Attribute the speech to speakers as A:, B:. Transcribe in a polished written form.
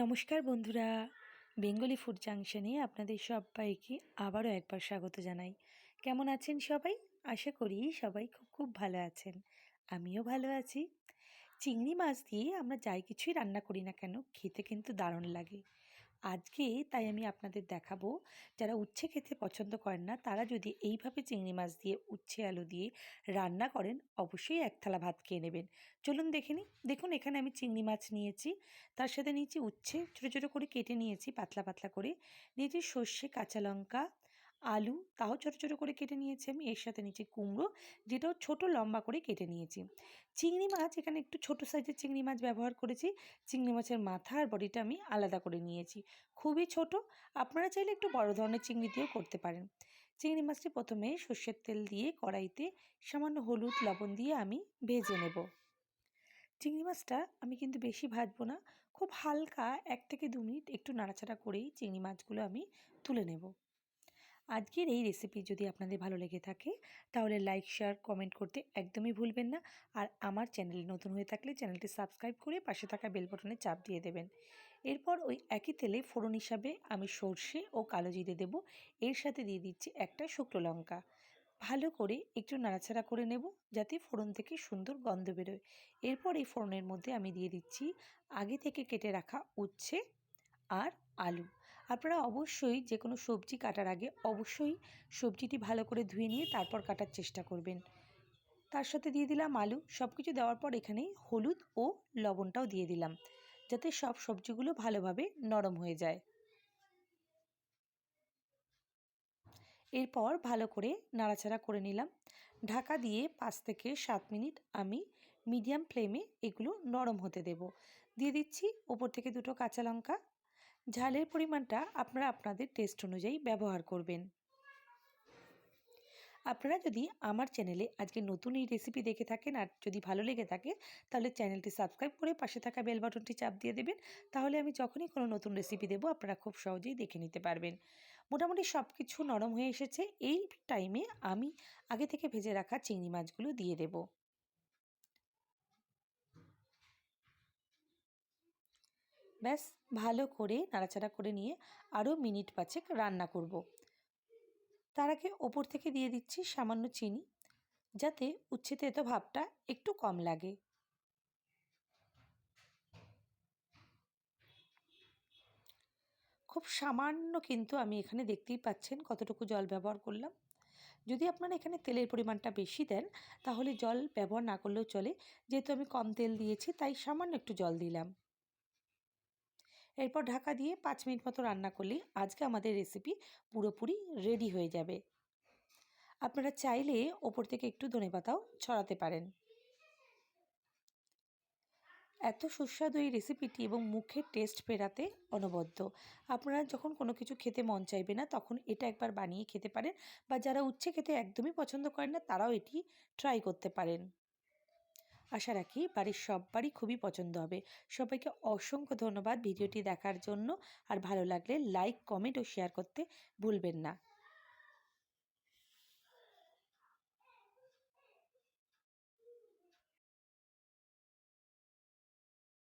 A: নমস্কার বন্ধুরা, Bengali food জাংশনে আপনাদের সবাইকে আবারও একবার স্বাগত জানাই। কেমন আছেন সবাই? আশা করি সবাই খুব খুব ভালো আছেন। আমিও ভালো আছি। চিংড়ি মাছ দিয়ে আমরা যাই কিছুই রান্না করি না কেন, খেতে কিন্তু দারুণ লাগে। আজকে তাই আমি আপনাদের দেখাবো, যারা উচ্ছে খেতে পছন্দ করেন না তারা যদি এইভাবে চিংড়ি মাছ দিয়ে উচ্ছে আলু দিয়ে রান্না করেন, অবশ্যই এক থালা ভাত খেয়ে নেবেন। চলুন দেখে নিই। দেখুন, এখানে আমি চিংড়ি মাছ নিয়েছি, তার সাথে নিয়েছি উচ্ছে ছোটো ছোটো করে কেটে নিয়েছি, পাতলা পাতলা করে নিয়েছি, সর্ষে, কাঁচা লঙ্কা, আলু তাও ছোটো ছোটো করে কেটে নিয়েছি আমি, এর সাথে নিয়েছি কুমড়ো, যেটাও ছোটো লম্বা করে কেটে নিয়েছি। চিংড়ি মাছ এখানে একটু ছোটো সাইজের চিংড়ি মাছ ব্যবহার করেছি। চিংড়ি মাছের মাথা আর বডিটা আমি আলাদা করে নিয়েছি, খুবই ছোট। আপনারা চাইলে একটু বড় ধরনের চিংড়ি দিয়েও করতে পারেন। চিংড়ি মাছটি প্রথমে সর্ষের তেল দিয়ে কড়াইতে সামান্য হলুদ লবণ দিয়ে আমি ভেজে নেব। চিংড়ি মাছটা আমি কিন্তু বেশি ভাজবো না, খুব হালকা 1 থেকে 2 মিনিট একটু নাড়াচাড়া করেই চিংড়ি মাছগুলো আমি তুলে নেব। আজকের এই রেসিপি যদি আপনাদের ভালো লেগে থাকে তাহলে লাইক, শেয়ার, কমেন্ট করতে একদমই ভুলবেন না। আর আমার চ্যানেলে নতুন হয়ে থাকলে চ্যানেলটি সাবস্ক্রাইব করে পাশে থাকা বেল বাটনে চাপ দিয়ে দেবেন। এরপর ওই একই তেলে ফোড়ন হিসাবে আমি সর্ষে ও কালো জিরে দেব। এর সাথে দিয়ে দিচ্ছি একটা শুকনো লঙ্কা। ভালো করে একটু নাড়াচাড়া করে নেব, যাতে ফোড়ন থেকে সুন্দর গন্ধ বেরোয়। এরপর এই ফোড়নের মধ্যে আমি দিয়ে দিচ্ছি আগে থেকে কেটে রাখা উচ্ছে আর আলু। আপনারা অবশ্যই যে কোনো সবজি কাটার আগে অবশ্যই সবজিটি ভালো করে ধুয়ে নিয়ে তারপর কাটার চেষ্টা করবেন। তার সাথে দিয়ে দিলাম আলু। সব কিছু দেওয়ার পর এখানে হলুদ ও লবণটাও দিয়ে দিলাম, যাতে সব সবজিগুলো ভালোভাবে নরম হয়ে যায়। এরপর ভালো করে নাড়াচাড়া করে নিলাম। ঢাকা দিয়ে 5 থেকে 7 মিনিট আমি মিডিয়াম ফ্লেমে এগুলো নরম হতে দেব। দিয়ে দিচ্ছি ওপর থেকে 2টো কাঁচা লঙ্কা। ঝালের পরিমাণটা আপনারা আপনাদের টেস্ট অনুযায়ী ব্যবহার করবেন। আপনারা যদি আমার চ্যানেলে আজকে নতুন এই রেসিপি দেখে থাকেন আর যদি ভালো লেগে থাকে তাহলে চ্যানেলটি সাবস্ক্রাইব করে পাশে থাকা বেল বাটনটি চাপ দিয়ে দেবেন। তাহলে আমি যখনই কোনো নতুন রেসিপি দেবো আপনারা খুব সহজেই দেখে নিতে পারবেন। মোটামুটি সব কিছু নরম হয়ে এসেছে। এই টাইমে আমি আগে থেকে ভেজে রাখা চিংড়ি মাছগুলো দিয়ে দেব। ব্যাস, ভালো করে নাড়াচাড়া করে নিয়ে আরও মিনিট 5 রান্না করব। তার আগে ওপর থেকে দিয়ে দিচ্ছি সামান্য চিনি, যাতে উচ্ছে তেতো ভাবটা একটু কম লাগে। খুব সামান্য কিন্তু আমি এখানে দেখতেই পাচ্ছেন কতটুকু জল ব্যবহার করলাম। যদি আপনারা এখানে তেলের পরিমাণটা বেশি দেন তাহলে জল ব্যবহার না করলেও চলে। যেহেতু আমি কম তেল দিয়েছি তাই সামান্য একটু জল দিলাম। এরপর ঢাকা দিয়ে 5 মিনিট মতো রান্না করলেই আজকে আমাদের রেসিপি পুরোপুরি রেডি হয়ে যাবে। আপনারা চাইলে ওপর থেকে একটু ধনেপাতাও ছড়াতে পারেন। এত সুস্বাদু এই রেসিপিটি এবং মুখের টেস্ট ফেরাতে অনবদ্য। আপনারা যখন কোনো কিছু খেতে মন চাইবে না তখন এটা একবার বানিয়ে খেতে পারেন, বা যারা উচ্ছে খেতে একদমই পছন্দ করেন না তারাও এটি ট্রাই করতে পারেন। আশা রাখি বাড়ির সবারই খুবই পছন্দ হবে। সবাইকে অসংখ্য ধন্যবাদ ভিডিওটি দেখার জন্য। আর ভালো লাগলে লাইক, কমেন্ট ও শেয়ার করতে ভুলবেন না।